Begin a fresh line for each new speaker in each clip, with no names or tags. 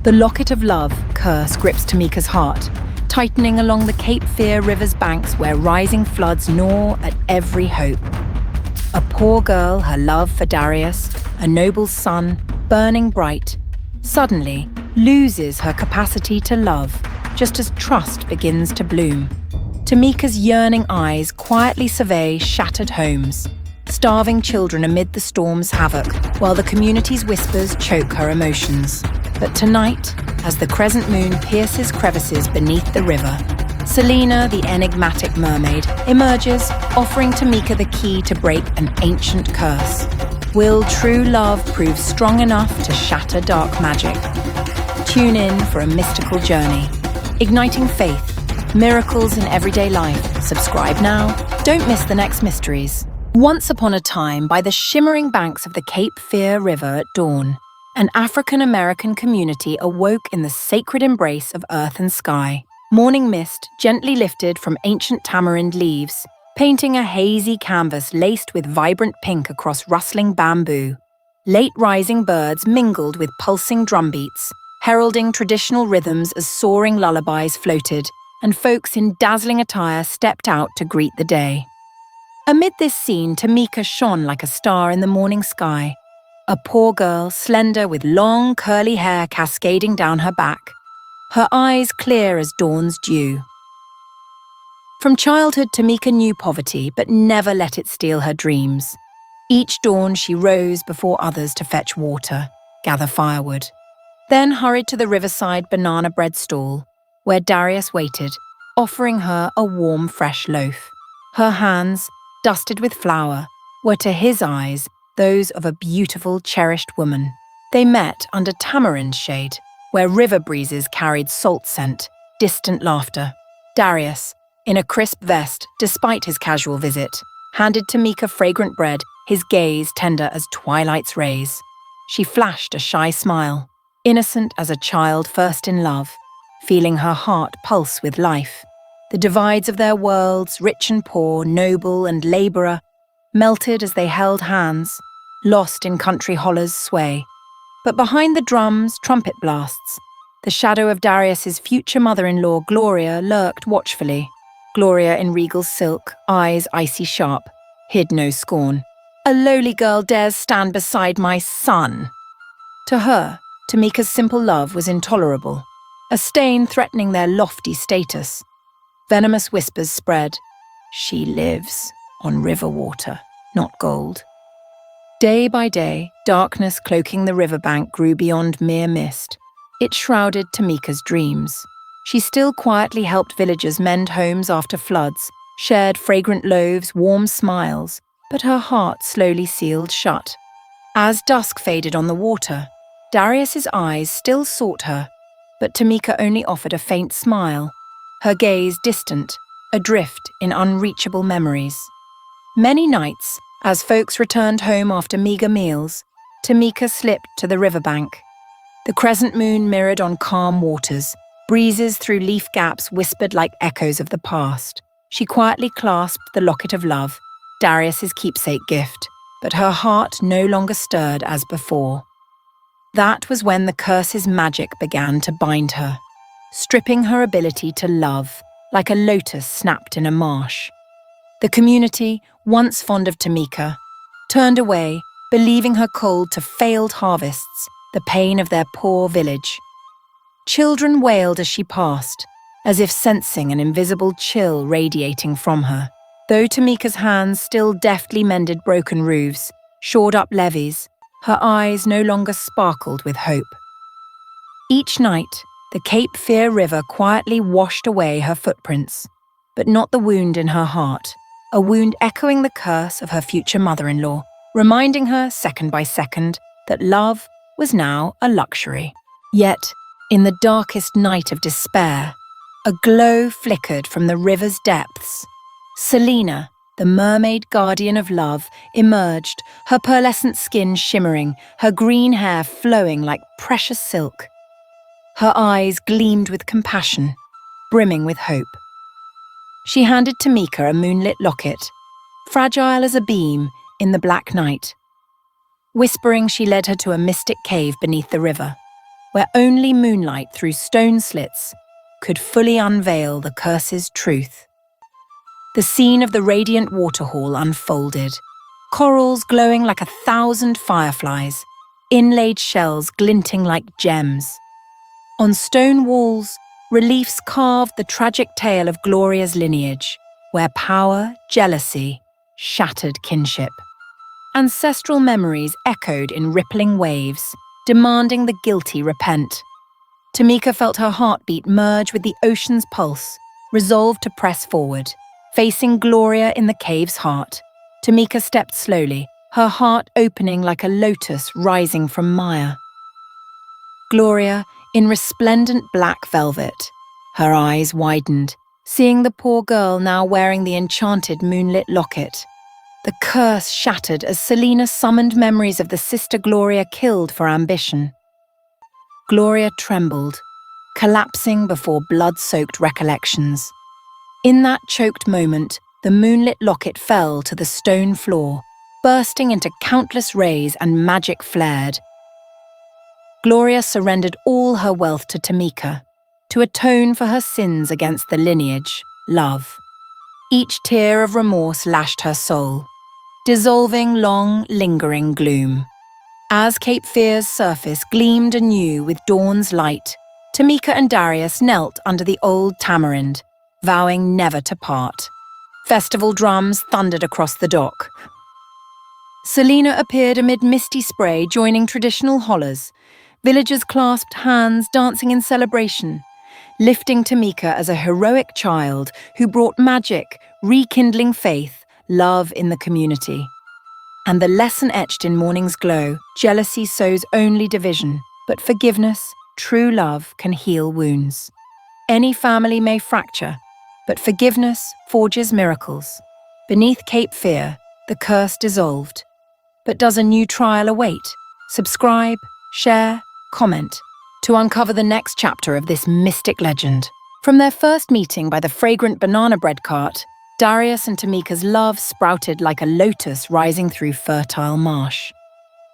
The locket of love curse grips Tamika's heart, tightening along the Cape Fear River's banks where rising floods gnaw at every hope. A poor girl, her love for Darius, a noble son, burning bright, suddenly loses her capacity to love, just as trust begins to bloom. Tamika's yearning eyes quietly survey shattered homes, starving children amid the storm's havoc, while the community's whispers choke her emotions. But tonight, as the crescent moon pierces crevices beneath the river, Selena, the enigmatic mermaid, emerges, offering Tamika the key to break an ancient curse. Will true love prove strong enough to shatter dark magic? Tune in for a mystical journey, igniting faith, miracles in everyday life. Subscribe now. Don't miss the next mysteries. Once upon a time, by the shimmering banks of the Cape Fear River at dawn, an African-American community awoke in the sacred embrace of earth and sky. Morning mist gently lifted from ancient tamarind leaves, painting a hazy canvas laced with vibrant pink across rustling bamboo. Late rising birds mingled with pulsing drumbeats, heralding traditional rhythms as soaring lullabies floated, and folks in dazzling attire stepped out to greet the day. Amid this scene, Tamika shone like a star in the morning sky, a poor girl, slender with long, curly hair cascading down her back, her eyes clear as dawn's dew. From childhood, Tamika knew poverty, but never let it steal her dreams. Each dawn, she rose before others to fetch water, gather firewood, then hurried to the riverside banana bread stall, where Darius waited, offering her a warm, fresh loaf. Her hands, dusted with flour, were to his eyes those of a beautiful, cherished woman. They met under tamarind shade, where river breezes carried salt scent, distant laughter. Darius, in a crisp vest despite his casual visit, handed Tamika fragrant bread, his gaze tender as twilight's rays. She flashed a shy smile, innocent as a child first in love, feeling her heart pulse with life. The divides of their worlds, rich and poor, noble and labourer, melted as they held hands, lost in country hollow's sway. But behind the drums, trumpet blasts, the shadow of Darius's future mother-in-law, Gloria, lurked watchfully. Gloria in regal silk, eyes icy sharp, hid no scorn. "A lowly girl dares stand beside my son." To her, Tamika's simple love was intolerable, a stain threatening their lofty status. Venomous whispers spread. She lives on river water, not gold. Day by day, darkness cloaking the riverbank grew beyond mere mist. It shrouded Tamika's dreams. She still quietly helped villagers mend homes after floods, shared fragrant loaves, warm smiles, but her heart slowly sealed shut. As dusk faded on the water, Darius's eyes still sought her, but Tamika only offered a faint smile, her gaze distant, adrift in unreachable memories. Many nights, as folks returned home after meager meals, Tamika slipped to the riverbank. The crescent moon mirrored on calm waters, breezes through leaf gaps whispered like echoes of the past. She quietly clasped the locket of love, Darius's keepsake gift, but her heart no longer stirred as before. That was when the curse's magic began to bind her, stripping her ability to love, like a lotus snapped in a marsh. The community, once fond of Tamika, turned away, believing her cold to failed harvests, the pain of their poor village. Children wailed as she passed, as if sensing an invisible chill radiating from her. Though Tamika's hands still deftly mended broken roofs, shored up levees, her eyes no longer sparkled with hope. Each night, the Cape Fear River quietly washed away her footprints, but not the wound in her heart, a wound echoing the curse of her future mother-in-law, reminding her, second by second, that love was now a luxury. Yet, in the darkest night of despair, a glow flickered from the river's depths. Selena, the mermaid guardian of love, emerged, her pearlescent skin shimmering, her green hair flowing like precious silk. Her eyes gleamed with compassion, brimming with hope. She handed Tamika a moonlit locket, fragile as a beam in the black night. Whispering, she led her to a mystic cave beneath the river, where only moonlight through stone slits could fully unveil the curse's truth. The scene of the radiant waterhall unfolded, corals glowing like 1,000 fireflies, inlaid shells glinting like gems. On stone walls, reliefs carved the tragic tale of Gloria's lineage, where power, jealousy, shattered kinship. Ancestral memories echoed in rippling waves, demanding the guilty repent. Tamika felt her heartbeat merge with the ocean's pulse, resolved to press forward. Facing Gloria in the cave's heart, Tamika stepped slowly, her heart opening like a lotus rising from mire. Gloria, in resplendent black velvet, her eyes widened, seeing the poor girl now wearing the enchanted moonlit locket. The curse shattered as Selena summoned memories of the sister Gloria killed for ambition. Gloria trembled, collapsing before blood-soaked recollections. In that choked moment, the moonlit locket fell to the stone floor, bursting into countless rays and magic flared. Gloria surrendered all her wealth to Tamika, to atone for her sins against the lineage, love. Each tear of remorse lashed her soul, dissolving long, lingering gloom. As Cape Fear's surface gleamed anew with dawn's light, Tamika and Darius knelt under the old tamarind, vowing never to part. Festival drums thundered across the dock. Selena appeared amid misty spray, joining traditional hollers. Villagers clasped hands, dancing in celebration, lifting Tamika as a heroic child who brought magic, rekindling faith, love in the community. And the lesson etched in morning's glow: jealousy sows only division, but forgiveness, true love, can heal wounds. Any family may fracture, but forgiveness forges miracles. Beneath Cape Fear, the curse dissolved. But does a new trial await? Subscribe, share, comment to uncover the next chapter of this mystic legend. From their first meeting by the fragrant banana bread cart, Darius and Tamika's love sprouted like a lotus rising through fertile marsh.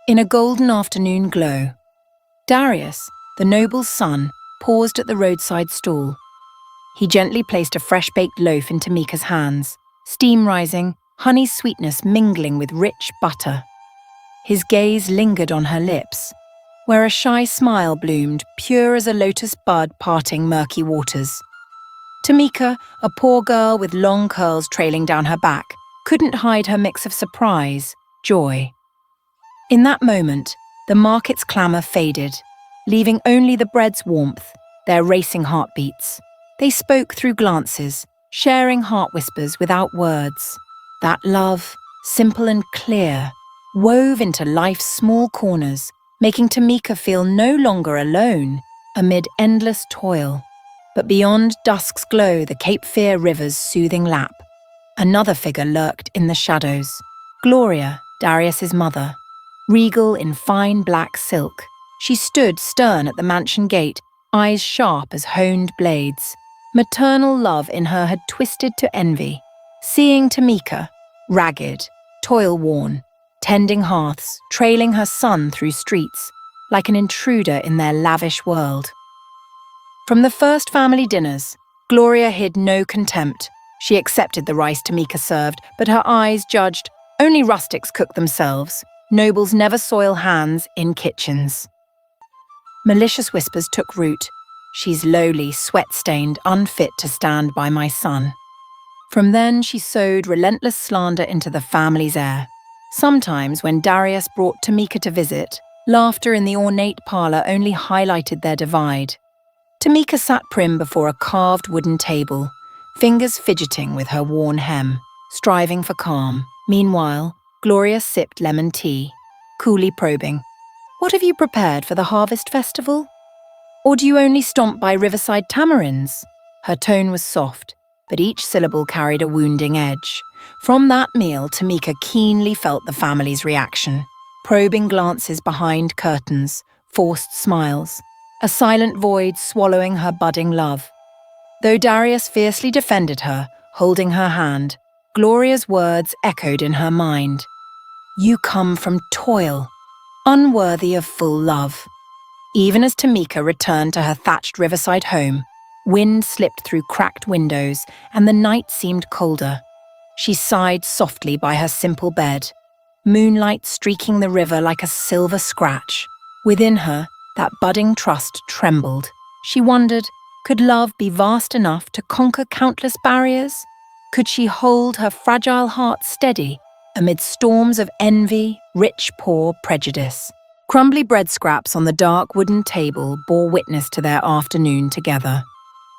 In a golden afternoon glow, Darius, the noble's son, paused at the roadside stall. He gently placed a fresh-baked loaf in Tamika's hands, steam rising, honey sweetness mingling with rich butter. His gaze lingered on her lips, where a shy smile bloomed, pure as a lotus bud parting murky waters. Tamika, a poor girl with long curls trailing down her back, couldn't hide her mix of surprise, joy. In that moment, the market's clamour faded, leaving only the bread's warmth, their racing heartbeats. They spoke through glances, sharing heart whispers without words. That love, simple and clear, wove into life's small corners, making Tamika feel no longer alone amid endless toil. But beyond dusk's glow, the Cape Fear River's soothing lap, another figure lurked in the shadows. Gloria, Darius's mother. Regal in fine black silk, she stood stern at the mansion gate, eyes sharp as honed blades. Maternal love in her had twisted to envy, seeing Tamika, ragged, toil-worn, tending hearths, trailing her son through streets, like an intruder in their lavish world. From the first family dinners, Gloria hid no contempt. She accepted the rice Tamika served, but her eyes judged, only rustics cook themselves. Nobles never soil hands in kitchens. Malicious whispers took root. She's lowly, sweat-stained, unfit to stand by my son. From then, she sowed relentless slander into the family's air. Sometimes, when Darius brought Tamika to visit, laughter in the ornate parlour only highlighted their divide. Tamika sat prim before a carved wooden table, fingers fidgeting with her worn hem, striving for calm. Meanwhile, Gloria sipped lemon tea, coolly probing. "What have you prepared for the harvest festival? Or do you only stomp by riverside tamarinds?" Her tone was soft, but each syllable carried a wounding edge. From that meal, Tamika keenly felt the family's reaction. Probing glances behind curtains, forced smiles, a silent void swallowing her budding love. Though Darius fiercely defended her, holding her hand, Gloria's words echoed in her mind. "You come from toil, unworthy of full love." Even as Tamika returned to her thatched riverside home, wind slipped through cracked windows and the night seemed colder. She sighed softly by her simple bed, moonlight streaking the river like a silver scratch. Within her, that budding trust trembled. She wondered, could love be vast enough to conquer countless barriers? Could she hold her fragile heart steady amid storms of envy, rich, poor, prejudice? Crumbly bread scraps on the dark wooden table bore witness to their afternoon together.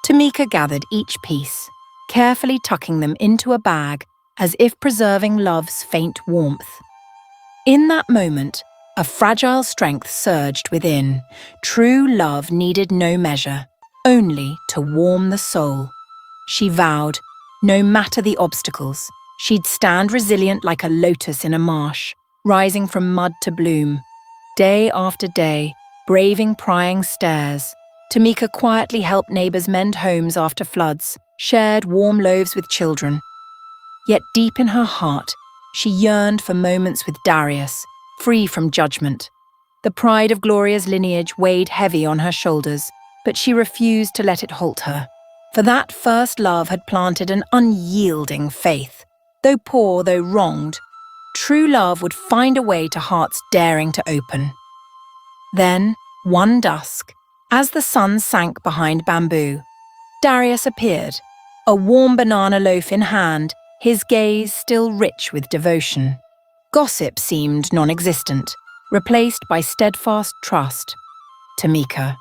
Tamika gathered each piece, carefully tucking them into a bag as if preserving love's faint warmth. In that moment, a fragile strength surged within. True love needed no measure, only to warm the soul. She vowed, no matter the obstacles, she'd stand resilient like a lotus in a marsh, rising from mud to bloom. Day after day, braving prying stares, Tamika quietly helped neighbours mend homes after floods, shared warm loaves with children. Yet deep in her heart, she yearned for moments with Darius, free from judgment. The pride of Gloria's lineage weighed heavy on her shoulders, but she refused to let it halt her. For that first love had planted an unyielding faith. Though poor, though wronged, true love would find a way to hearts daring to open. Then, one dusk, as the sun sank behind bamboo, Darius appeared, a warm banana loaf in hand, his gaze still rich with devotion. Gossip seemed non-existent, replaced by steadfast trust. Tamika,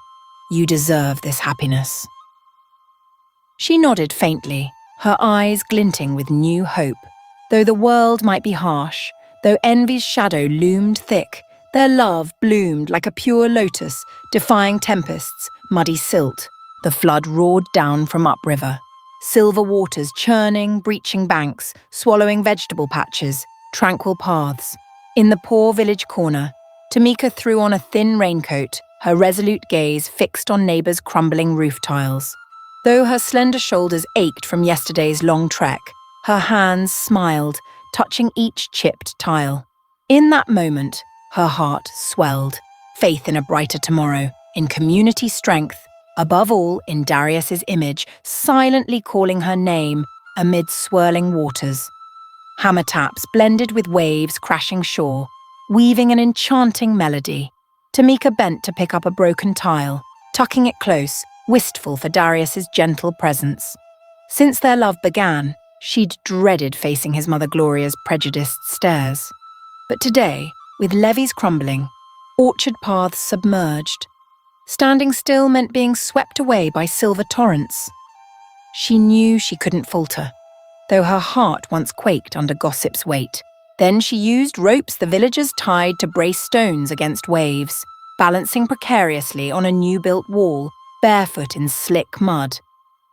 you deserve this happiness. She nodded faintly, her eyes glinting with new hope. Though the world might be harsh, though envy's shadow loomed thick, their love bloomed like a pure lotus, defying tempests, muddy silt. The flood roared down from upriver, silver waters churning, breaching banks, swallowing vegetable patches, tranquil paths. In the poor village corner, Tamika threw on a thin raincoat, her resolute gaze fixed on neighbours' crumbling roof tiles. Though her slender shoulders ached from yesterday's long trek, her hands smiled, touching each chipped tile. In that moment, her heart swelled, faith in a brighter tomorrow, in community strength, above all in Darius's image, silently calling her name amid swirling waters. Hammer taps blended with waves crashing shore, weaving an enchanting melody. Tamika bent to pick up a broken tile, tucking it close, wistful for Darius's gentle presence. Since their love began, she'd dreaded facing his mother Gloria's prejudiced stares. But today, with levees crumbling, orchard paths submerged, standing still meant being swept away by silver torrents. She knew she couldn't falter, though her heart once quaked under gossip's weight. Then she used ropes the villagers tied to brace stones against waves, balancing precariously on a new-built wall, barefoot in slick mud.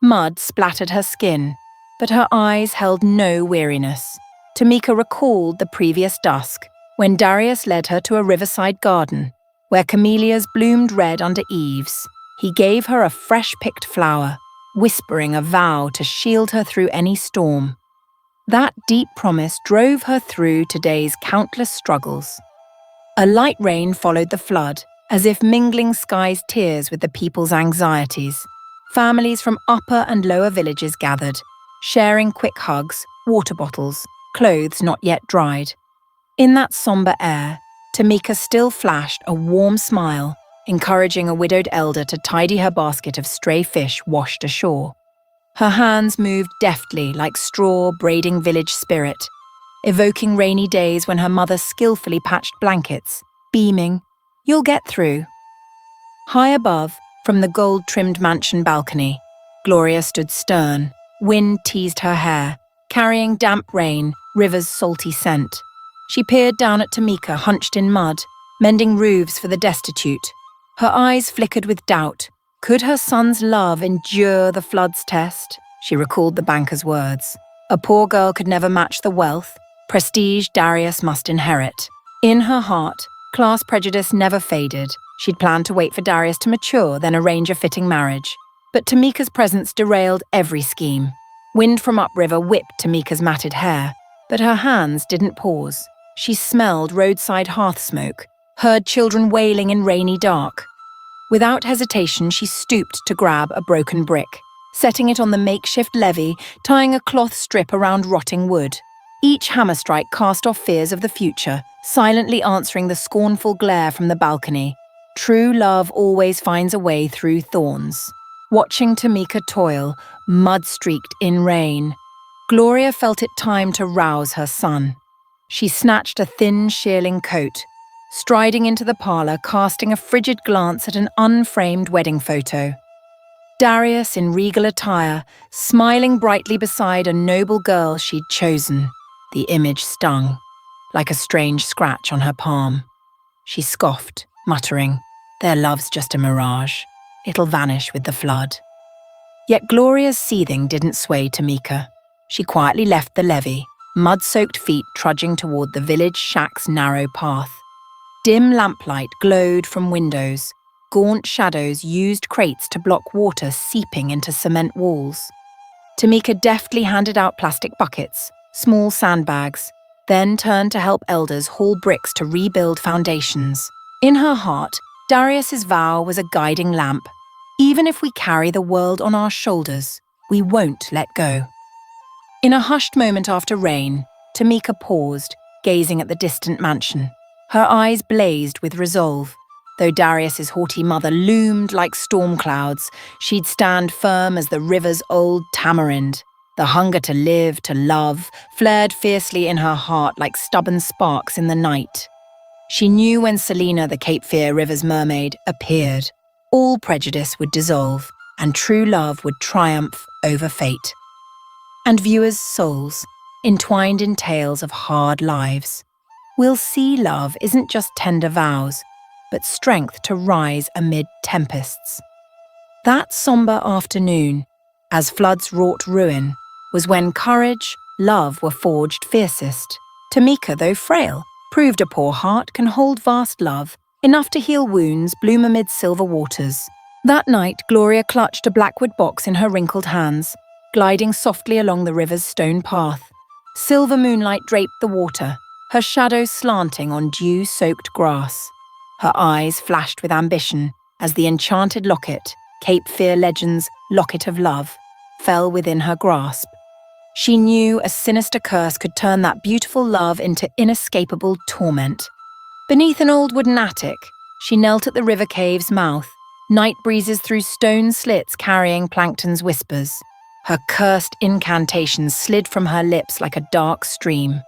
Mud splattered her skin, but her eyes held no weariness. Tamika recalled the previous dusk, when Darius led her to a riverside garden, where camellias bloomed red under eaves. He gave her a fresh-picked flower, whispering a vow to shield her through any storm. That deep promise drove her through today's countless struggles. A light rain followed the flood, as if mingling sky's tears with the people's anxieties. Families from upper and lower villages gathered, sharing quick hugs, water bottles, clothes not yet dried. In that somber air, Tamika still flashed a warm smile, encouraging a widowed elder to tidy her basket of stray fish washed ashore. Her hands moved deftly like straw braiding village spirit, evoking rainy days when her mother skillfully patched blankets, beaming, "You'll get through." High above, from the gold-trimmed mansion balcony, Gloria stood stern. Wind teased her hair, carrying damp rain, river's salty scent. She peered down at Tamika, hunched in mud, mending roofs for the destitute. Her eyes flickered with doubt. Could her son's love endure the flood's test? She recalled the banker's words. A poor girl could never match the wealth, prestige Darius must inherit. In her heart, class prejudice never faded. She'd planned to wait for Darius to mature, then arrange a fitting marriage. But Tamika's presence derailed every scheme. Wind from upriver whipped Tamika's matted hair, but her hands didn't pause. She smelled roadside hearth smoke, heard children wailing in rainy dark. Without hesitation, she stooped to grab a broken brick, setting it on the makeshift levee, tying a cloth strip around rotting wood. Each hammer strike cast off fears of the future, silently answering the scornful glare from the balcony. True love always finds a way through thorns. Watching Tamika toil, mud-streaked in rain, Gloria felt it time to rouse her son. She snatched a thin, shearling coat, striding into the parlor, casting a frigid glance at an unframed wedding photo. Darius in regal attire, smiling brightly beside a noble girl she'd chosen. The image stung, like a strange scratch on her palm. She scoffed, muttering, "Their love's just a mirage. It'll vanish with the flood." Yet Gloria's seething didn't sway Tamika. She quietly left the levee, mud-soaked feet trudging toward the village shack's narrow path. Dim lamplight glowed from windows. Gaunt shadows used crates to block water seeping into cement walls. Tamika deftly handed out plastic buckets, small sandbags, then turned to help elders haul bricks to rebuild foundations. In her heart, Darius's vow was a guiding lamp. Even if we carry the world on our shoulders, we won't let go. In a hushed moment after rain, Tamika paused, gazing at the distant mansion. Her eyes blazed with resolve. Though Darius's haughty mother loomed like storm clouds, she'd stand firm as the river's old tamarind. The hunger to live, to love, flared fiercely in her heart like stubborn sparks in the night. She knew when Selena, the Cape Fear River's mermaid, appeared, all prejudice would dissolve, and true love would triumph over fate. And viewers' souls, entwined in tales of hard lives, will see love isn't just tender vows, but strength to rise amid tempests. That somber afternoon, as floods wrought ruin, was when courage, love were forged fiercest. Tamika, though frail, proved a poor heart can hold vast love, enough to heal wounds, bloom amid silver waters. That night, Gloria clutched a blackwood box in her wrinkled hands, gliding softly along the river's stone path. Silver moonlight draped the water, her shadows slanting on dew-soaked grass. Her eyes flashed with ambition as the enchanted locket, Cape Fear Legend's Locket of Love, fell within her grasp. She knew a sinister curse could turn that beautiful love into inescapable torment. Beneath an old wooden attic, she knelt at the river cave's mouth, night breezes through stone slits carrying plankton's whispers. Her cursed incantations slid from her lips like a dark stream.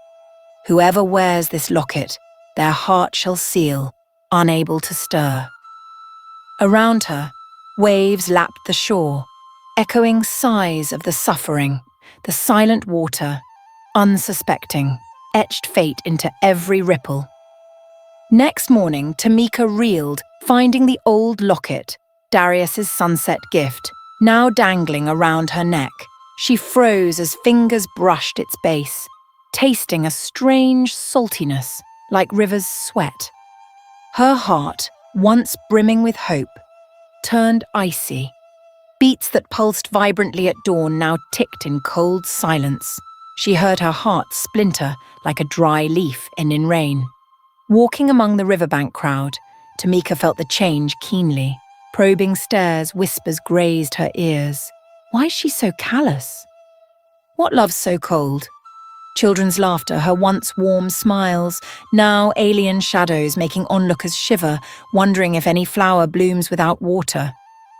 Whoever wears this locket, their heart shall seal, unable to stir. Around her, waves lapped the shore, echoing sighs of the suffering. The silent water, unsuspecting, etched fate into every ripple. Next morning, Tamika reeled, finding the old locket, Darius's sunset gift, now dangling around her neck. She froze as fingers brushed its base, tasting a strange saltiness, like river's sweat. Her heart, once brimming with hope, turned icy. Beats that pulsed vibrantly at dawn now ticked in cold silence. She heard her heart splinter like a dry leaf in rain. Walking among the riverbank crowd, Tamika felt the change keenly. Probing stares, whispers grazed her ears. Why's she so callous? What love's so cold? Children's laughter, her once warm smiles, now alien shadows making onlookers shiver, wondering if any flower blooms without water.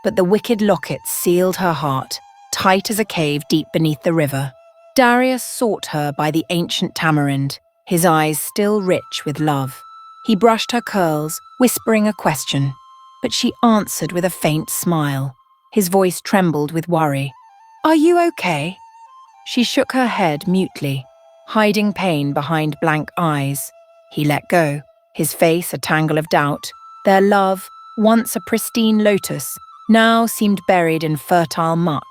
But the wicked locket sealed her heart, tight as a cave deep beneath the river. Darius sought her by the ancient tamarind, his eyes still rich with love. He brushed her curls, whispering a question, but she answered with a faint smile. His voice trembled with worry. "Are you okay?" She shook her head mutely, hiding pain behind blank eyes. He let go, his face a tangle of doubt. Their love, once a pristine lotus, now seemed buried in fertile muck.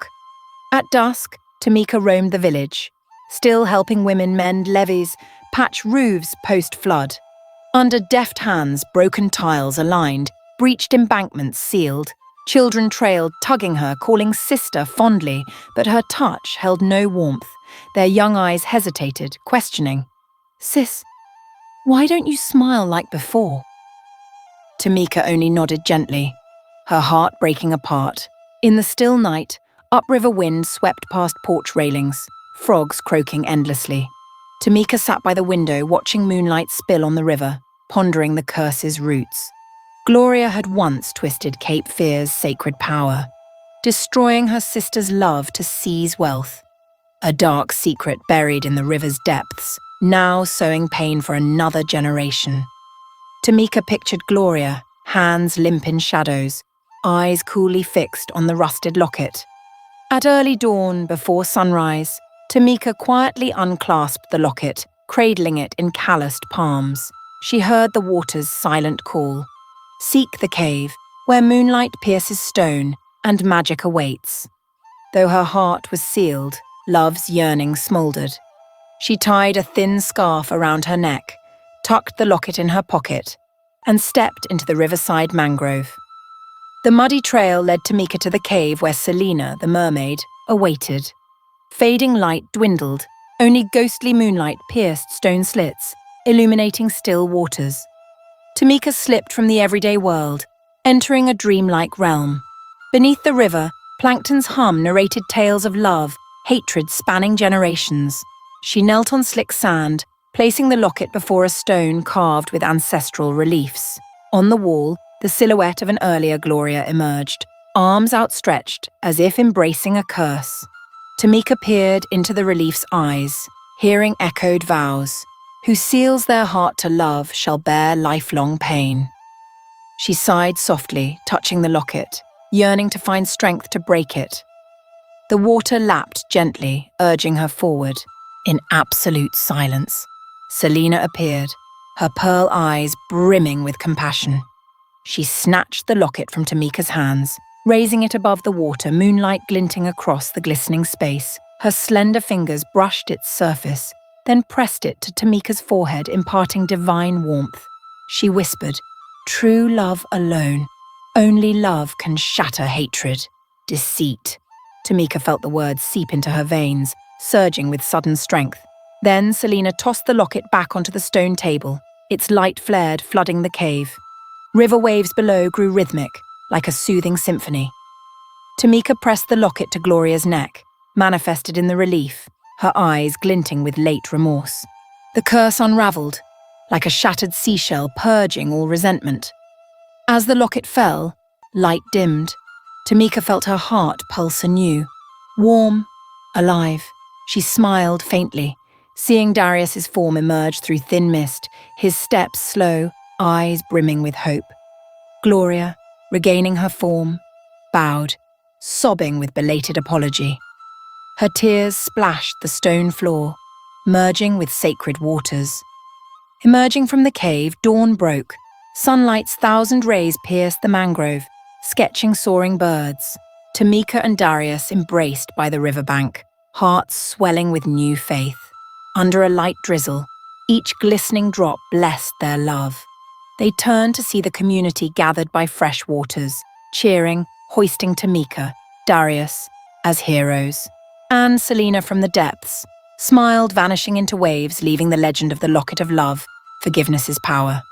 At dusk, Tamika roamed the village, still helping women mend levees, patch roofs post-flood. Under deft hands, broken tiles aligned, breached embankments sealed. Children trailed, tugging her, calling sister fondly, but her touch held no warmth. Their young eyes hesitated, questioning. "Sis, why don't you smile like before?" Tamika only nodded gently. her heart breaking apart. In the still night, upriver wind swept past porch railings, frogs croaking endlessly. Tamika sat by the window watching moonlight spill on the river, pondering the curse's roots. Gloria had once twisted Cape Fear's sacred power, destroying her sister's love to seize wealth. A dark secret buried in the river's depths, now sowing pain for another generation. Tamika pictured Gloria, hands limp in shadows, eyes coolly fixed on the rusted locket. At early dawn, before sunrise, Tamika quietly unclasped the locket, cradling it in calloused palms. She heard the water's silent call. Seek the cave, where moonlight pierces stone and magic awaits. Though her heart was sealed, love's yearning smouldered. She tied a thin scarf around her neck, tucked the locket in her pocket, and stepped into the riverside mangrove. The muddy trail led Tamika to the cave where Selina, the mermaid, awaited. Fading light dwindled, only ghostly moonlight pierced stone slits, illuminating still waters. Tamika slipped from the everyday world, entering a dreamlike realm. Beneath the river, plankton's hum narrated tales of love, hatred spanning generations. She knelt on slick sand, placing the locket before a stone carved with ancestral reliefs. On the wall, the silhouette of an earlier Gloria emerged, arms outstretched as if embracing a curse. Tamika peered into the relief's eyes, hearing echoed vows. Who seals their heart to love shall bear lifelong pain. She sighed softly, touching the locket, yearning to find strength to break it. The water lapped gently, urging her forward. In absolute silence, Selina appeared, her pearl eyes brimming with compassion. She snatched the locket from Tamika's hands, raising it above the water, moonlight glinting across the glistening space. Her slender fingers brushed its surface, then pressed it to Tamika's forehead, imparting divine warmth. She whispered, "True love alone. Only love can shatter hatred, deceit." Tamika felt the words seep into her veins, surging with sudden strength. Then Selina tossed the locket back onto the stone table, its light flared, flooding the cave. River waves below grew rhythmic, like a soothing symphony. Tamika pressed the locket to Gloria's neck, manifested in the relief, her eyes glinting with late remorse. The curse unraveled, like a shattered seashell purging all resentment. As the locket fell, light dimmed. Tamika felt her heart pulse anew. Warm, alive, she smiled faintly, seeing Darius's form emerge through thin mist, his steps slow, eyes brimming with hope. Gloria, regaining her form, bowed, sobbing with belated apology. Her tears splashed the stone floor, merging with sacred waters. Emerging from the cave, dawn broke. Sunlight's thousand rays pierced the mangrove, sketching soaring birds. Tamika and Darius embraced by the riverbank, hearts swelling with new faith. Under a light drizzle, each glistening drop blessed their love. They turned to see the community gathered by fresh waters, cheering, hoisting Tamika, Darius, as heroes. And Selina from the depths, smiled, vanishing into waves, leaving the legend of the locket of love, forgiveness's power.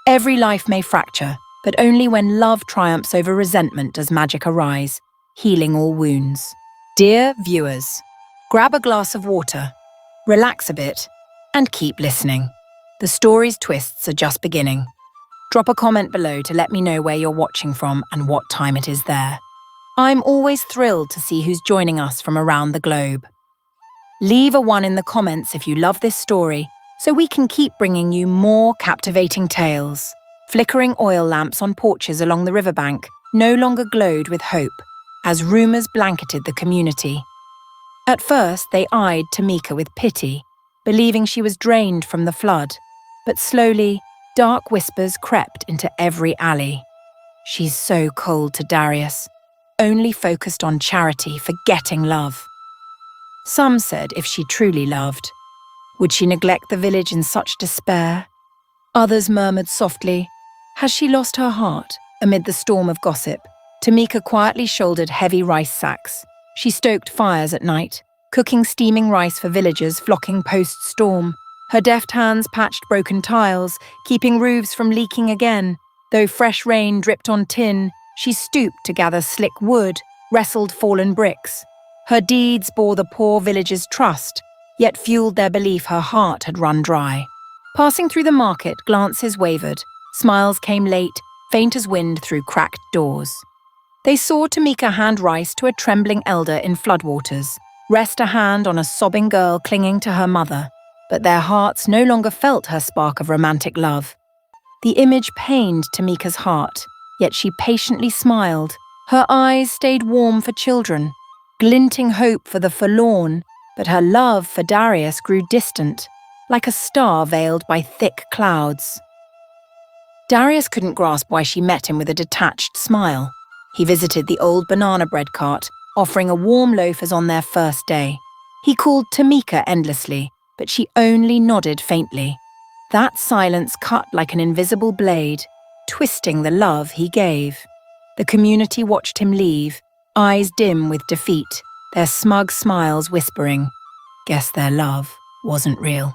Every life may fracture, but only when love triumphs over resentment does magic arise, healing all wounds. Dear viewers, grab a glass of water, relax a bit, and keep listening. The story's twists are just beginning. Drop a comment below to let me know where you're watching from and what time it is there. I'm always thrilled to see who's joining us from around the globe. Leave a 1 in the comments if you love this story, so we can keep bringing you more captivating tales. Flickering oil lamps on porches along the riverbank no longer glowed with hope, as rumours blanketed the community. At first, they eyed Tamika with pity, believing she was drained from the flood. But slowly, dark whispers crept into every alley. She's so cold to Darius, only focused on charity, forgetting love. Some said if she truly loved, would she neglect the village in such despair? Others murmured softly, has she lost her heart? Amid the storm of gossip, Tamika quietly shouldered heavy rice sacks. She stoked fires at night, cooking steaming rice for villagers flocking post-storm. Her deft hands patched broken tiles, keeping roofs from leaking again. Though fresh rain dripped on tin, She stooped to gather slick wood, wrestled fallen bricks. Her deeds bore the poor villagers' trust, yet fueled their belief her heart had run dry. Passing through the market, glances wavered. Smiles came late, faint as wind through cracked doors. They saw Tamika hand rice to a trembling elder in floodwaters, rest a hand on a sobbing girl clinging to her mother, but their hearts no longer felt her spark of romantic love. The image pained Tamika's heart, yet she patiently smiled. Her eyes stayed warm for children, glinting hope for the forlorn, but her love for Darius grew distant, like a star veiled by thick clouds. Darius couldn't grasp why she met him with a detached smile. He visited the old banana bread cart, offering a warm loaf as on their first day. He called Tamika endlessly, but she only nodded faintly. That silence cut like an invisible blade, twisting the love he gave. The community watched him leave, eyes dim with defeat, their smug smiles whispering, "Guess their love wasn't real."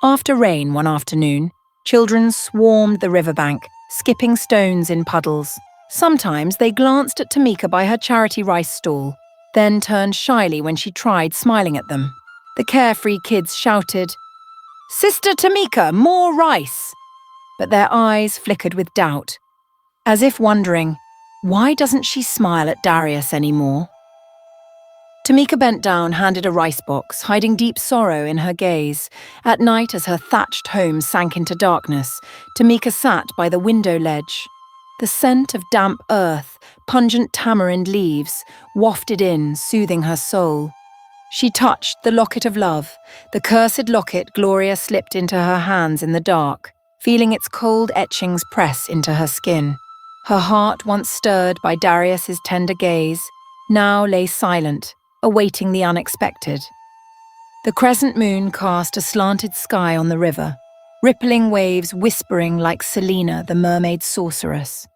After rain one afternoon, children swarmed the riverbank, skipping stones in puddles. Sometimes they glanced at Tamika by her charity rice stall, then turned shyly when she tried smiling at them. The carefree kids shouted, "Sister Tamika, more rice!" But their eyes flickered with doubt, as if wondering, why doesn't she smile at Darius anymore? Tamika bent down, handed a rice box, hiding deep sorrow in her gaze. At night, as her thatched home sank into darkness, Tamika sat by the window ledge. The scent of damp earth, pungent tamarind leaves, wafted in, soothing her soul. She touched the locket of love, the cursed locket Gloria slipped into her hands in the dark, feeling its cold etchings press into her skin. Her heart, once stirred by Darius's tender gaze, now lay silent, awaiting the unexpected. The crescent moon cast a slanted sky on the river, rippling waves whispering like Selena, the mermaid sorceress.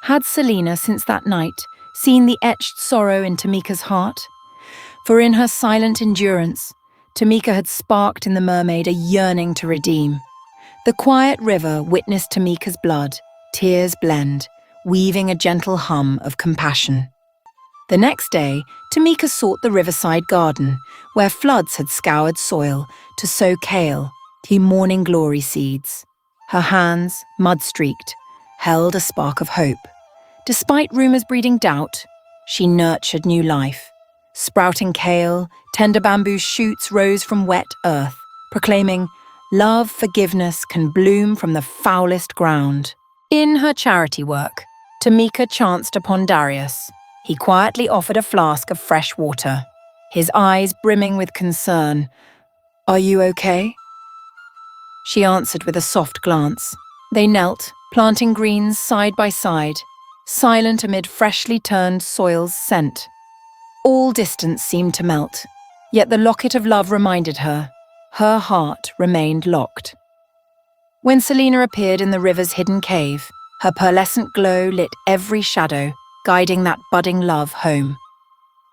Had Selena, since that night, seen the etched sorrow in Tamika's heart? For in her silent endurance, Tamika had sparked in the mermaid a yearning to redeem. The quiet river witnessed Tamika's blood, tears blend, weaving a gentle hum of compassion. The next day, Tamika sought the riverside garden, where floods had scoured soil to sow kale, the morning glory seeds. Her hands, mud-streaked, held a spark of hope. Despite rumors breeding doubt, she nurtured new life. Sprouting kale, tender bamboo shoots rose from wet earth, proclaiming, "Love, forgiveness can bloom from the foulest ground." In her charity work, Tamika chanced upon Darius. He quietly offered a flask of fresh water, his eyes brimming with concern. "Are you okay?" She answered with a soft glance. They knelt, planting greens side by side, silent amid freshly turned soil's scent. All distance seemed to melt, yet the locket of love reminded her heart remained locked. When Selena appeared in the river's hidden cave, her pearlescent glow lit every shadow, guiding that budding love home.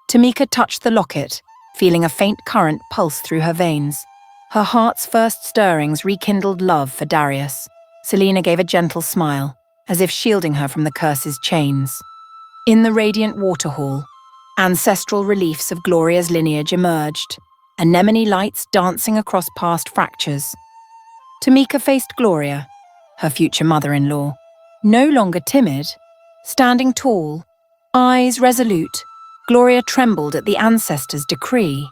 Tamika touched the locket, feeling a faint current pulse through her veins. Her heart's first stirrings rekindled love for Darius. Selena gave a gentle smile, as if shielding her from the curse's chains. In the radiant waterhall, ancestral reliefs of Gloria's lineage emerged, anemone lights dancing across past fractures. Tamika faced Gloria, her future mother-in-law, no longer timid, standing tall, eyes resolute. Gloria trembled at the ancestors' decree.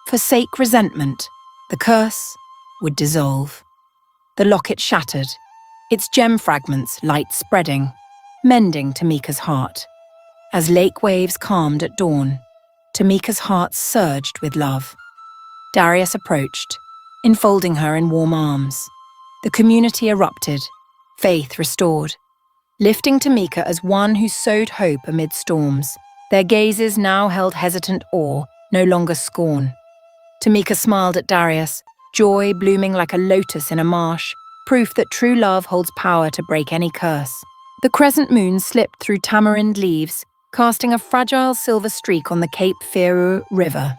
Forsake resentment, the curse would dissolve. The locket shattered, its gem fragments light spreading, mending Tamika's heart. As lake waves calmed at dawn, Tamika's heart surged with love. Darius approached, enfolding her in warm arms. The community erupted, faith restored, lifting Tamika as one who sowed hope amid storms. Their gazes now held hesitant awe, no longer scorn. Tamika smiled at Darius, joy blooming like a lotus in a marsh, proof that true love holds power to break any curse. The crescent moon slipped through tamarind leaves, casting a fragile silver streak on the Cape Fear River.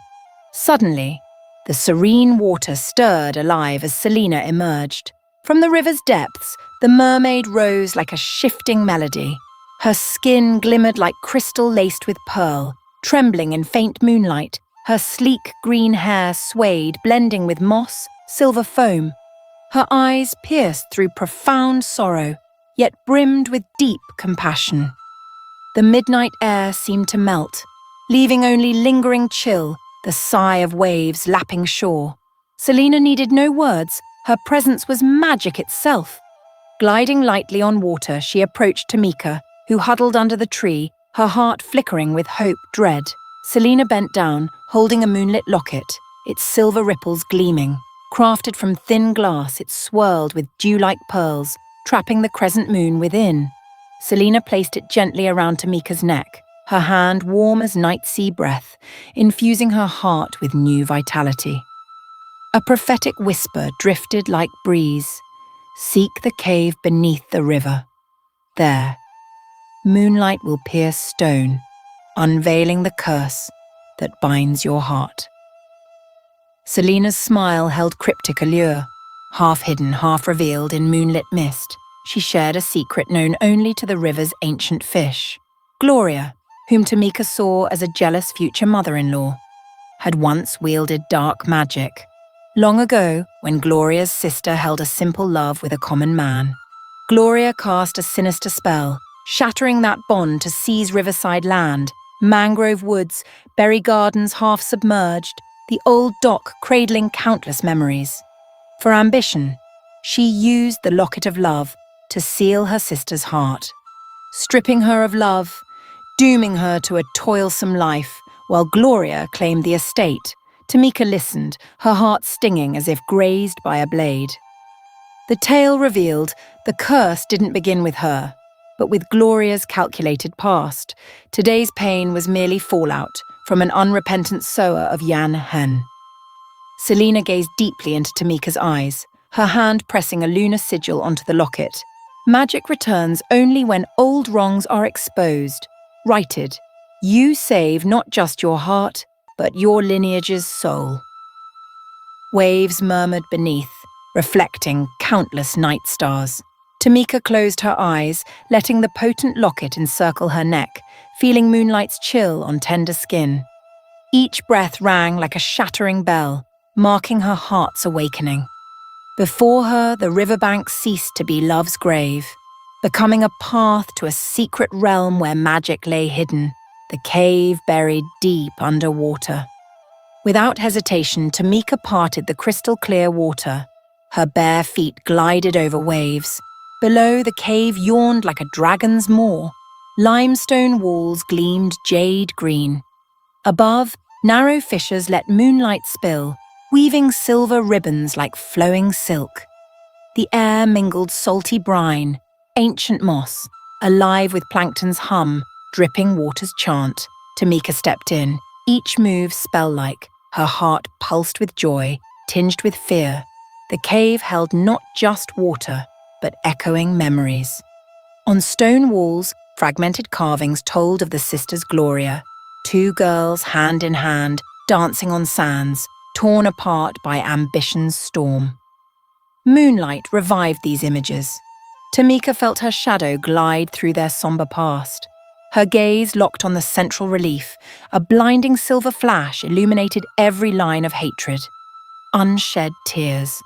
Suddenly, the serene water stirred alive as Selena emerged. From the river's depths, the mermaid rose like a shifting melody. Her skin glimmered like crystal laced with pearl, trembling in faint moonlight. Her sleek green hair swayed, blending with moss, silver foam. Her eyes pierced through profound sorrow, yet brimmed with deep compassion. The midnight air seemed to melt, leaving only lingering chill, the sigh of waves lapping shore. Selina needed no words. Her presence was magic itself. Gliding lightly on water, she approached Tamika, who huddled under the tree, her heart flickering with hope, dread. Selina bent down, holding a moonlit locket, its silver ripples gleaming. Crafted from thin glass, it swirled with dew-like pearls, trapping the crescent moon within. Selina placed it gently around Tamika's neck, her hand warm as night sea breath, infusing her heart with new vitality. A prophetic whisper drifted like breeze. Seek the cave beneath the river. There, moonlight will pierce stone, unveiling the curse that binds your heart. Selina's smile held cryptic allure. Half hidden, half revealed in moonlit mist, she shared a secret known only to the river's ancient fish. Gloria, whom Tamika saw as a jealous future mother-in-law, had once wielded dark magic. Long ago, when Gloria's sister held a simple love with a common man, Gloria cast a sinister spell, shattering that bond to seize riverside land, mangrove woods, berry gardens half submerged, the old dock cradling countless memories. For ambition, she used the locket of love to seal her sister's heart, stripping her of love, dooming her to a toilsome life, while Gloria claimed the estate. Tamika listened, her heart stinging as if grazed by a blade. The tale revealed the curse didn't begin with her, but with Gloria's calculated past. Today's pain was merely fallout from an unrepentant sower of Yan Hen. Selina gazed deeply into Tamika's eyes, her hand pressing a lunar sigil onto the locket. Magic returns only when old wrongs are exposed, righted. You save not just your heart, but your lineage's soul. Waves murmured beneath, reflecting countless night stars. Tamika closed her eyes, letting the potent locket encircle her neck, feeling moonlight's chill on tender skin. Each breath rang like a shattering bell, marking her heart's awakening. Before her, the riverbank ceased to be love's grave, becoming a path to a secret realm where magic lay hidden, the cave buried deep underwater. Without hesitation, Tamika parted the crystal-clear water. Her bare feet glided over waves. Below, the cave yawned like a dragon's maw. Limestone walls gleamed jade green. Above, narrow fissures let moonlight spill, weaving silver ribbons like flowing silk. The air mingled salty brine, ancient moss, alive with plankton's hum, dripping water's chant. Tamika stepped in, each move spell-like, her heart pulsed with joy, tinged with fear. The cave held not just water, but echoing memories. On stone walls, fragmented carvings told of the sisters Gloria, two girls hand in hand, dancing on sands, torn apart by ambition's storm. Moonlight revived these images. Tamika felt her shadow glide through their somber past. Her gaze locked on the central relief. A blinding silver flash illuminated every line of hatred. Unshed tears.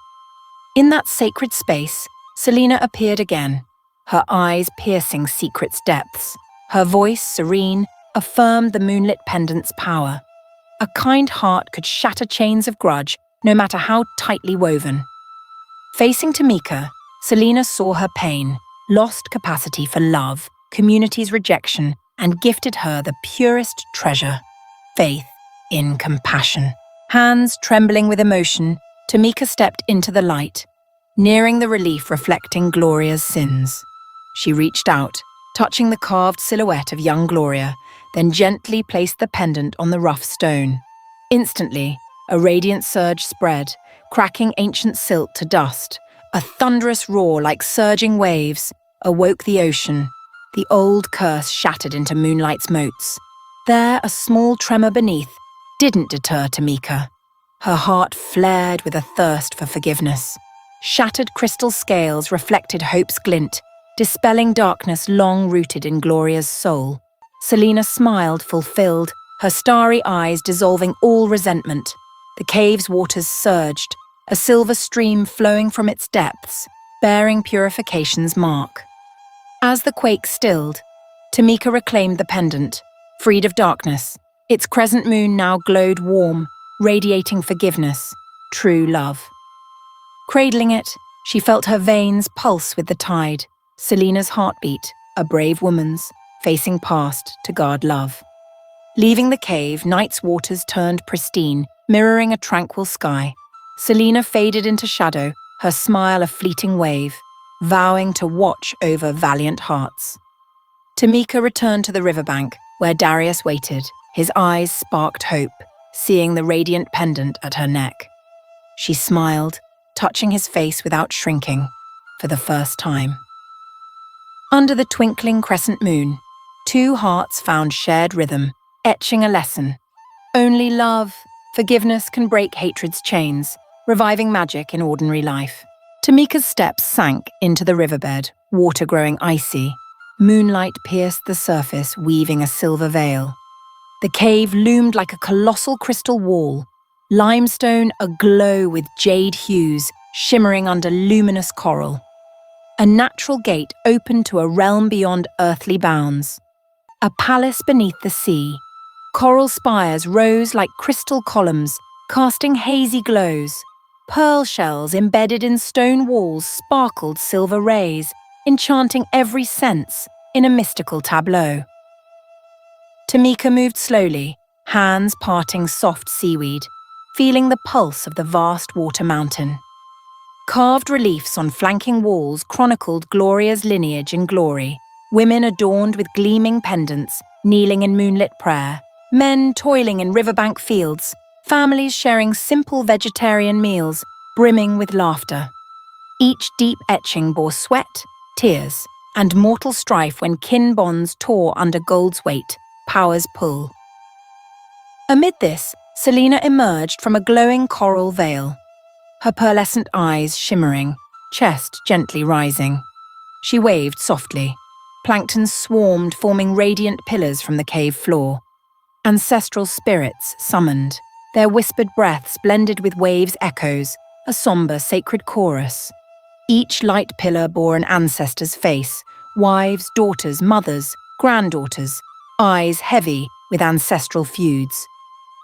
In that sacred space, Selina appeared again, her eyes piercing secret's depths. Her voice, serene, affirmed the moonlit pendant's power. A kind heart could shatter chains of grudge, no matter how tightly woven. Facing Tamika, Selina saw her pain, lost capacity for love, community's rejection, and gifted her the purest treasure, faith in compassion. Hands trembling with emotion, Tamika stepped into the light, nearing the relief reflecting Gloria's sins. She reached out, touching the carved silhouette of young Gloria, then gently placed the pendant on the rough stone. Instantly, a radiant surge spread, cracking ancient silt to dust. A thunderous roar like surging waves awoke the ocean. The old curse shattered into moonlight's motes. There, a small tremor beneath didn't deter Tamika. Her heart flared with a thirst for forgiveness. Shattered crystal scales reflected hope's glint, dispelling darkness long rooted in Gloria's soul. Selena smiled, fulfilled, her starry eyes dissolving all resentment. The cave's waters surged, a silver stream flowing from its depths, bearing purification's mark. As the quake stilled, Tamika reclaimed the pendant, freed of darkness. Its crescent moon now glowed warm, radiating forgiveness, true love. Cradling it, she felt her veins pulse with the tide, Selena's heartbeat, a brave woman's, facing past to guard love. Leaving the cave, night's waters turned pristine, mirroring a tranquil sky. Selena faded into shadow, her smile a fleeting wave, vowing to watch over valiant hearts. Tamika returned to the riverbank, where Darius waited. His eyes sparked hope, seeing the radiant pendant at her neck. She smiled, touching his face without shrinking, for the first time. Under the twinkling crescent moon, two hearts found shared rhythm, etching a lesson. Only love, forgiveness can break hatred's chains, reviving magic in ordinary life. Tamika's steps sank into the riverbed, water growing icy. Moonlight pierced the surface, weaving a silver veil. The cave loomed like a colossal crystal wall, limestone aglow with jade hues, shimmering under luminous coral. A natural gate opened to a realm beyond earthly bounds. A palace beneath the sea. Coral spires rose like crystal columns, casting hazy glows. Pearl shells embedded in stone walls sparkled silver rays, enchanting every sense in a mystical tableau. Tamika moved slowly, hands parting soft seaweed, feeling the pulse of the vast water mountain. Carved reliefs on flanking walls chronicled Gloria's lineage and glory, women adorned with gleaming pendants, kneeling in moonlit prayer, men toiling in riverbank fields, families sharing simple vegetarian meals, brimming with laughter. Each deep etching bore sweat, tears, and mortal strife when kin bonds tore under gold's weight, power's pull. Amid this, Selena emerged from a glowing coral veil, her pearlescent eyes shimmering, chest gently rising. She waved softly. Plankton swarmed, forming radiant pillars from the cave floor. Ancestral spirits summoned, their whispered breaths blended with waves' echoes, a somber sacred chorus. Each light pillar bore an ancestor's face, wives, daughters, mothers, granddaughters, eyes heavy with ancestral feuds.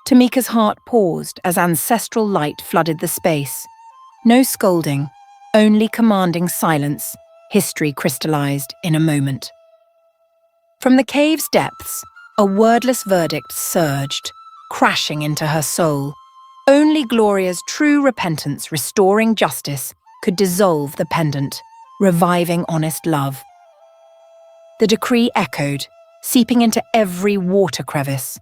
Tamika's heart paused as ancestral light flooded the space. No scolding, only commanding silence, history crystallized in a moment. From the cave's depths, a wordless verdict surged, crashing into her soul. Only Gloria's true repentance restoring justice could dissolve the pendant, reviving honest love. The decree echoed, seeping into every water crevice.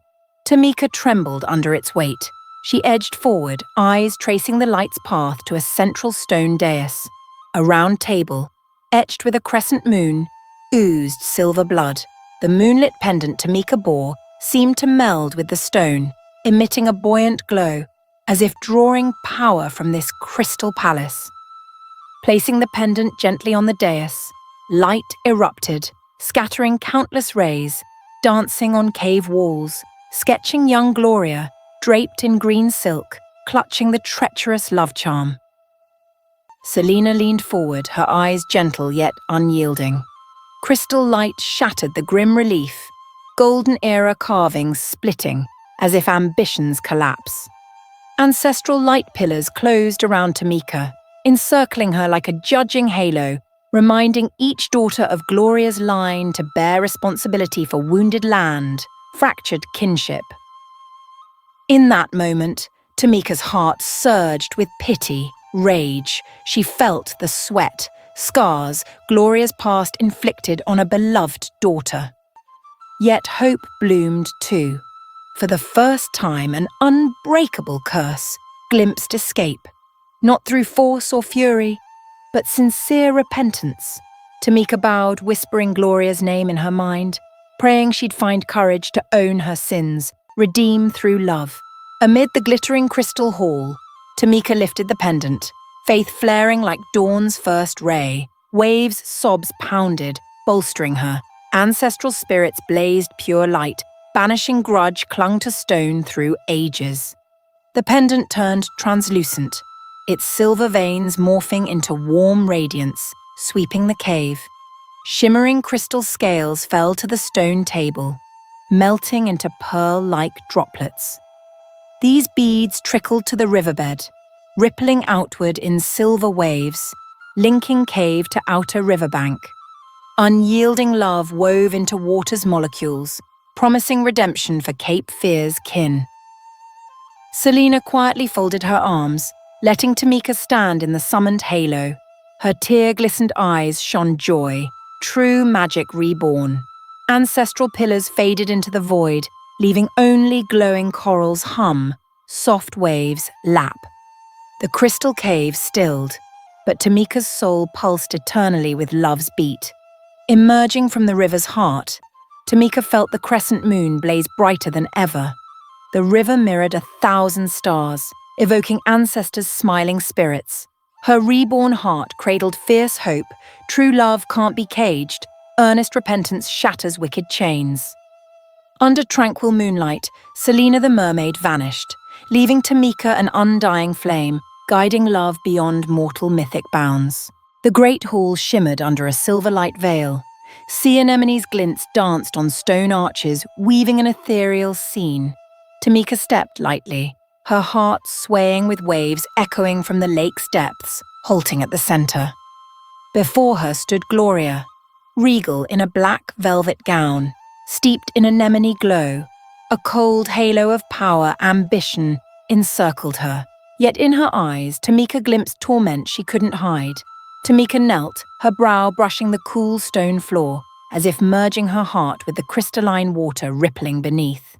Tamika trembled under its weight. She edged forward, eyes tracing the light's path to a central stone dais. A round table, etched with a crescent moon, oozed silver blood. The moonlit pendant Tamika bore seemed to meld with the stone, emitting a buoyant glow, as if drawing power from this crystal palace. Placing the pendant gently on the dais, light erupted, scattering countless rays, dancing on cave walls, sketching young Gloria, draped in green silk, clutching the treacherous love charm. Selena leaned forward, her eyes gentle yet unyielding. Crystal light shattered the grim relief, golden era carvings splitting as if ambitions collapse. Ancestral light pillars closed around Tamika, encircling her like a judging halo, reminding each daughter of Gloria's line to bear responsibility for wounded land, fractured kinship. In that moment, Tamika's heart surged with pity, rage. She felt the sweat, scars Gloria's past inflicted on a beloved daughter. Yet hope bloomed too. For the first time, an unbreakable curse glimpsed escape, not through force or fury, but sincere repentance. Tamika bowed, whispering Gloria's name in her mind, praying she'd find courage to own her sins, redeem through love. Amid the glittering crystal hall, Tamika lifted the pendant, faith flaring like dawn's first ray. Waves' sobs pounded, bolstering her. Ancestral spirits blazed pure light, banishing grudge clung to stone through ages. The pendant turned translucent, its silver veins morphing into warm radiance, sweeping the cave. Shimmering crystal scales fell to the stone table, melting into pearl-like droplets. These beads trickled to the riverbed, rippling outward in silver waves, linking cave to outer riverbank. Unyielding love wove into water's molecules, promising redemption for Cape Fear's kin. Selena quietly folded her arms, letting Tamika stand in the summoned halo. Her tear-glistened eyes shone joy, true magic reborn. Ancestral pillars faded into the void, leaving only glowing corals hum, soft waves lap. The crystal cave stilled, but Tamika's soul pulsed eternally with love's beat. Emerging from the river's heart, Tamika felt the crescent moon blaze brighter than ever. The river mirrored 1,000 stars, evoking ancestors' smiling spirits. Her reborn heart cradled fierce hope, true love can't be caged, earnest repentance shatters wicked chains. Under tranquil moonlight, Selena the mermaid vanished, leaving Tamika an undying flame, guiding love beyond mortal mythic bounds. The great hall shimmered under a silver-light veil. Sea anemones' glints danced on stone arches, weaving an ethereal scene. Tamika stepped lightly, her heart swaying with waves echoing from the lake's depths, halting at the center. Before her stood Gloria, regal in a black velvet gown, steeped in anemone glow. A cold halo of power, ambition, encircled her. Yet in her eyes, Tamika glimpsed torment she couldn't hide. Tamika knelt, her brow brushing the cool stone floor, as if merging her heart with the crystalline water rippling beneath.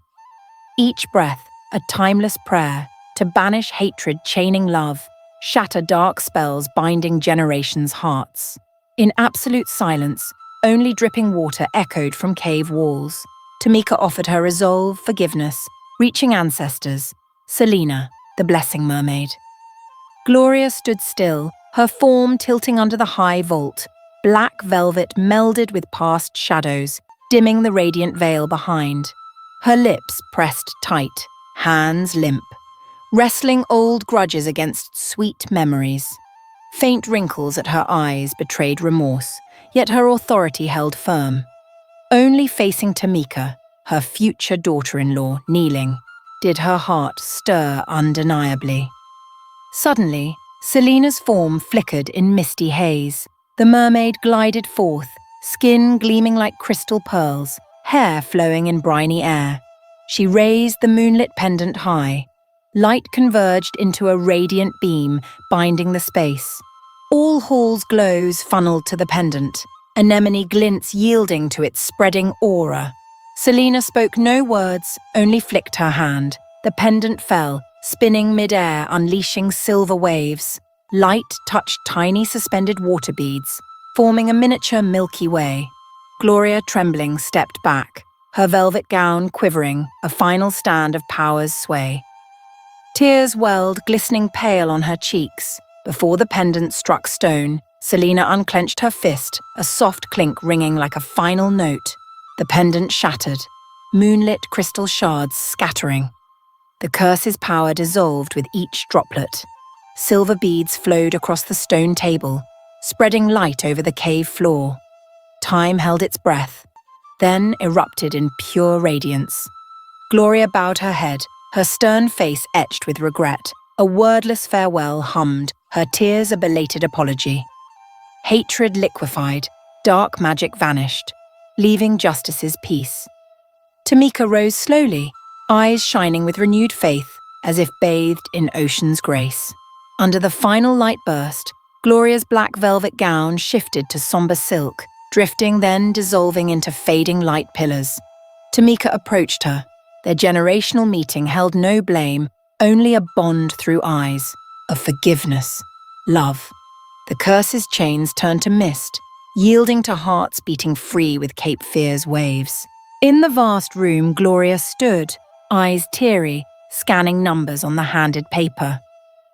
Each breath, a timeless prayer, to banish hatred chaining love, shatter dark spells binding generations' hearts. In absolute silence, only dripping water echoed from cave walls. Tamika offered her resolve, forgiveness, reaching ancestors. Selena, the blessing mermaid. Gloria stood still, her form tilting under the high vault. Black velvet melded with past shadows, dimming the radiant veil behind. Her lips pressed tight, hands limp, wrestling old grudges against sweet memories. Faint wrinkles at her eyes betrayed remorse, yet her authority held firm. Only facing Tamika, her future daughter-in-law, kneeling, did her heart stir undeniably. Suddenly, Selena's form flickered in misty haze. The mermaid glided forth, skin gleaming like crystal pearls, hair flowing in briny air. She raised the moonlit pendant high. Light converged into a radiant beam, binding the space. All hall's glows funneled to the pendant, anemone glints yielding to its spreading aura. Selena spoke no words, only flicked her hand. The pendant fell, spinning mid-air, unleashing silver waves. Light touched tiny suspended water beads, forming a miniature Milky Way. Gloria, trembling, stepped back, her velvet gown quivering, a final stand of power's sway. Tears welled, glistening pale on her cheeks. Before the pendant struck stone, Selena unclenched her fist, a soft clink ringing like a final note. The pendant shattered, moonlit crystal shards scattering. The curse's power dissolved with each droplet. Silver beads flowed across the stone table, spreading light over the cave floor. Time held its breath, then erupted in pure radiance. Gloria bowed her head, her stern face etched with regret. A wordless farewell hummed, her tears a belated apology. Hatred liquefied, dark magic vanished, leaving justice's peace. Tamika rose slowly, eyes shining with renewed faith, as if bathed in ocean's grace. Under the final light burst, Gloria's black velvet gown shifted to somber silk, drifting then dissolving into fading light pillars. Tamika approached her. Their generational meeting held no blame, only a bond through eyes, of forgiveness, love. The curse's chains turned to mist, yielding to hearts beating free with Cape Fear's waves. In the vast room, Gloria stood, eyes teary, scanning numbers on the handed paper.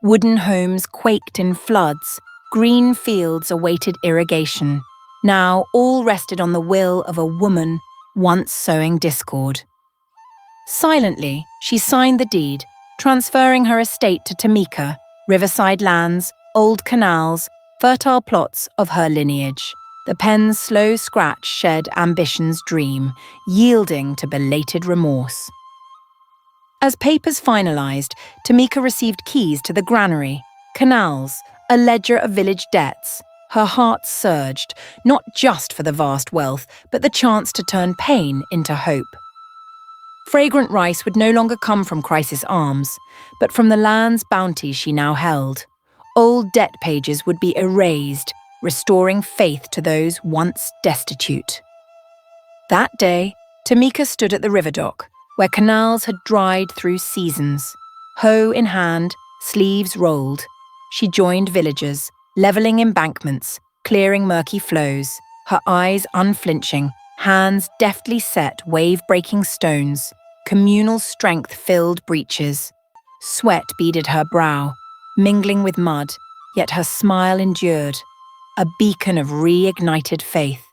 Wooden homes quaked in floods, Green fields awaited irrigation. Now all rested on the will of a woman once sowing discord. Silently, she signed the deed, transferring her estate to Tamika, riverside lands, old canals, fertile plots of her lineage. The pen's slow scratch shed ambition's dream, yielding to belated remorse. As papers finalized, Tamika received keys to the granary, canals, a ledger of village debts. Her heart surged, not just for the vast wealth, but the chance to turn pain into hope. Fragrant rice would no longer come from Crisis Arms, but from the land's bounty she now held. Old debt pages would be erased, restoring faith to those once destitute. That day, Tamika stood at the river dock, where canals had dried through seasons. Hoe in hand, sleeves rolled, she joined villagers, levelling embankments, clearing murky flows, her eyes unflinching, hands deftly set wave-breaking stones. Communal strength filled breaches. Sweat beaded her brow, mingling with mud, yet her smile endured, a beacon of reignited faith.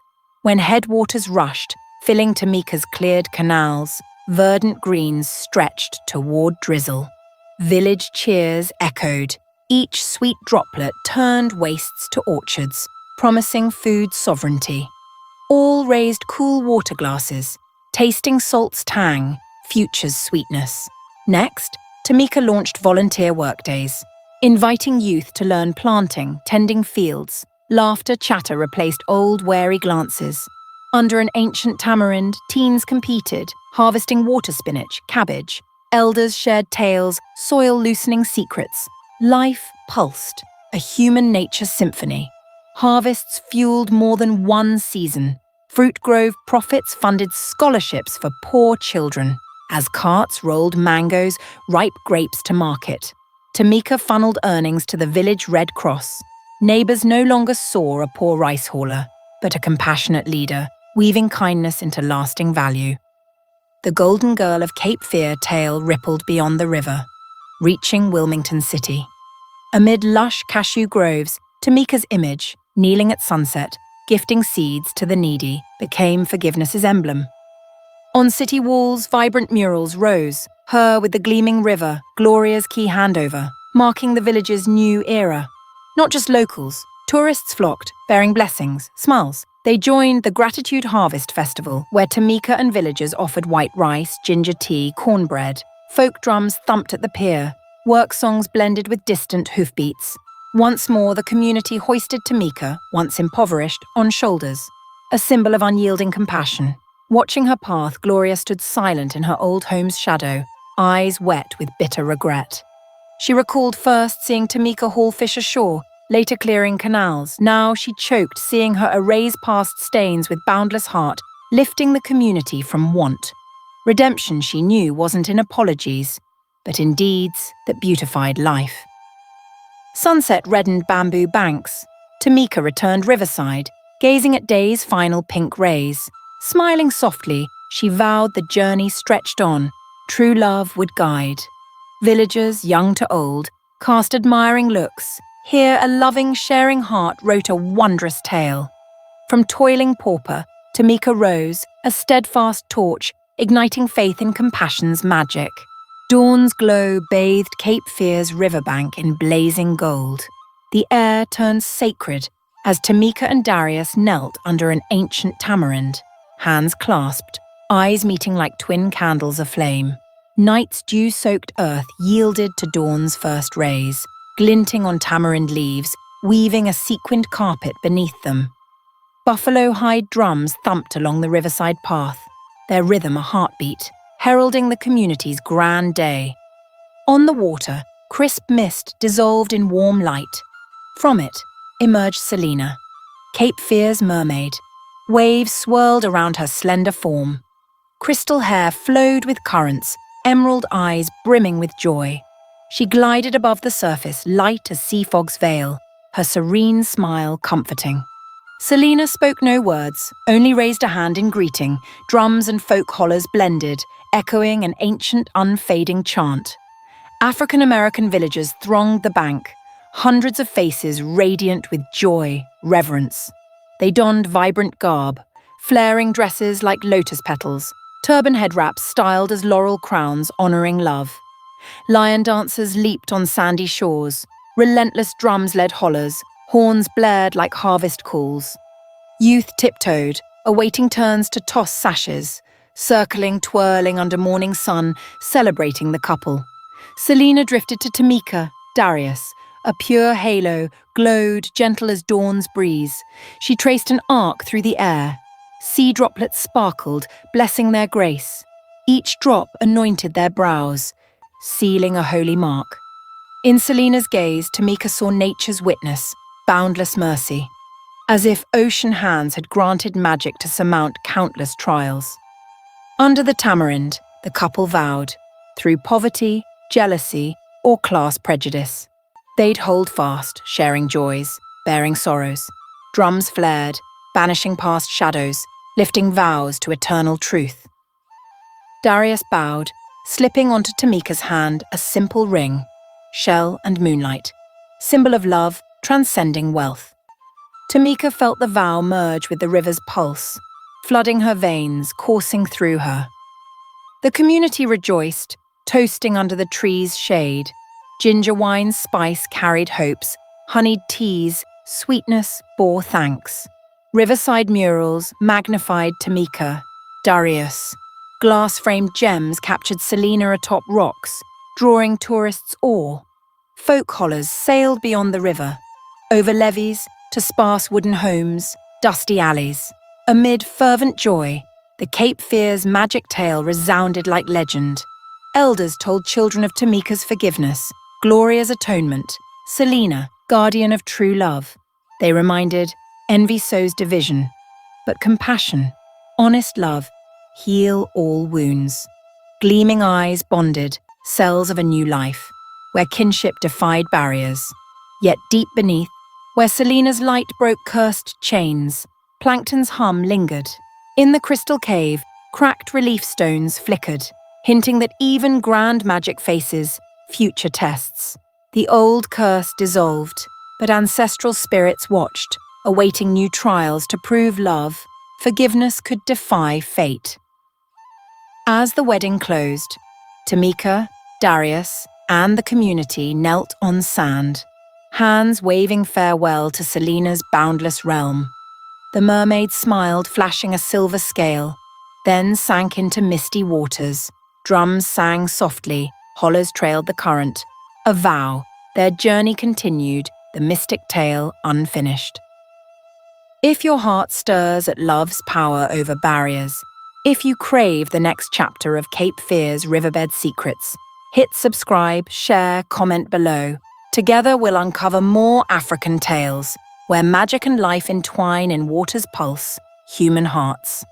When headwaters rushed, filling Tamika's cleared canals, verdant greens stretched toward drizzle. Village cheers echoed, each sweet droplet turned wastes to orchards, promising food sovereignty. All raised cool water glasses, tasting salt's tang, future's sweetness. Next, Tamika launched volunteer workdays, inviting youth to learn planting, tending fields. Laughter, chatter replaced old, wary glances. Under an ancient tamarind, teens competed, harvesting water spinach, cabbage. Elders shared tales, soil-loosening secrets. Life pulsed, a human nature symphony. Harvests fueled more than one season. Fruit Grove profits funded scholarships for poor children. As carts rolled mangoes, ripe grapes to market, Tamika funneled earnings to the village Red Cross. Neighbours no longer saw a poor rice hauler, but a compassionate leader, weaving kindness into lasting value. The Golden Girl of Cape Fear tale rippled beyond the river, reaching Wilmington City. Amid lush cashew groves, Tamika's image, kneeling at sunset, gifting seeds to the needy, became forgiveness's emblem. On city walls, vibrant murals rose, her with the gleaming river, Gloria's key handover, marking the village's new era. Not just locals, tourists flocked, bearing blessings, smiles. They joined the Gratitude Harvest Festival, where Tamika and villagers offered white rice, ginger tea, cornbread. Folk drums thumped at the pier, work songs blended with distant hoofbeats. Once more, the community hoisted Tamika, once impoverished, on shoulders, a symbol of unyielding compassion. Watching her path, Gloria stood silent in her old home's shadow, eyes wet with bitter regret. She recalled first seeing Tamika haul fish ashore, later clearing canals. Now she choked seeing her erase past stains with boundless heart, lifting the community from want. Redemption, she knew, wasn't in apologies, but in deeds that beautified life. Sunset reddened bamboo banks. Tamika returned riverside, gazing at day's final pink rays. Smiling softly, she vowed the journey stretched on. True love would guide. Villagers, young to old, cast admiring looks. Here a loving, sharing heart wrote a wondrous tale. From toiling pauper, Tamika rose, a steadfast torch, igniting faith in compassion's magic. Dawn's glow bathed Cape Fear's riverbank in blazing gold. The air turned sacred as Tamika and Darius knelt under an ancient tamarind, hands clasped, eyes meeting like twin candles aflame. Night's dew-soaked earth yielded to dawn's first rays, glinting on tamarind leaves, weaving a sequined carpet beneath them. Buffalo hide drums thumped along the riverside path, their rhythm a heartbeat, heralding the community's grand day. On the water, crisp mist dissolved in warm light. From it emerged Selena, Cape Fear's mermaid. Waves swirled around her slender form. Crystal hair flowed with currents, emerald eyes brimming with joy. She glided above the surface, light as sea fog's veil, her serene smile comforting. Selena spoke no words, only raised a hand in greeting. Drums and folk hollers blended, echoing an ancient, unfading chant. African-American villagers thronged the bank, hundreds of faces radiant with joy, reverence. They donned vibrant garb, flaring dresses like lotus petals, turban head wraps styled as laurel crowns honoring love. Lion dancers leaped on sandy shores, relentless drums led hollers, horns blared like harvest calls. Youth tiptoed, awaiting turns to toss sashes, circling, twirling under morning sun, celebrating the couple. Selena drifted to Tamika, Darius. A pure halo glowed gentle as dawn's breeze. She traced an arc through the air. Sea droplets sparkled, blessing their grace. Each drop anointed their brows, sealing a holy mark. In Selena's gaze, Tamika saw nature's witness, boundless mercy, as if ocean hands had granted magic to surmount countless trials. Under the tamarind, the couple vowed, through poverty, jealousy, or class prejudice, they'd hold fast, sharing joys, bearing sorrows. Drums flared, banishing past shadows, lifting vows to eternal truth. Darius bowed, slipping onto Tamika's hand a simple ring, shell and moonlight, symbol of love transcending wealth. Tamika felt the vow merge with the river's pulse, flooding her veins, coursing through her. The community rejoiced, toasting under the tree's shade. Ginger wine's spice carried hopes, honeyed teas, sweetness bore thanks. Riverside murals magnified Tamika, Darius. Glass-framed gems captured Selena atop rocks, drawing tourists' awe. Folk hollers sailed beyond the river, over levees to sparse wooden homes, dusty alleys. Amid fervent joy, the Cape Fear's magic tale resounded like legend. Elders told children of Tamika's forgiveness, Gloria's atonement, Selena, guardian of true love. They reminded, envy sows division, but compassion, honest love, heal all wounds. Gleaming eyes bonded, cells of a new life, where kinship defied barriers. Yet deep beneath, where Selena's light broke cursed chains, plankton's hum lingered. In the crystal cave, cracked relief stones flickered, hinting that even grand magic faces future tests. The old curse dissolved, but ancestral spirits watched, awaiting new trials to prove love, forgiveness could defy fate. As the wedding closed, Tamika, Darius, and the community knelt on sand, hands waving farewell to Selena's boundless realm. The mermaid smiled, flashing a silver scale, then sank into misty waters. Drums sang softly, hollers trailed the current. A vow, their journey continued, the mystic tale unfinished. If your heart stirs at love's power over barriers, if you crave the next chapter of Cape Fear's riverbed secrets, hit subscribe, share, comment below. Together we'll uncover more African tales, where magic and life entwine in water's pulse, human hearts.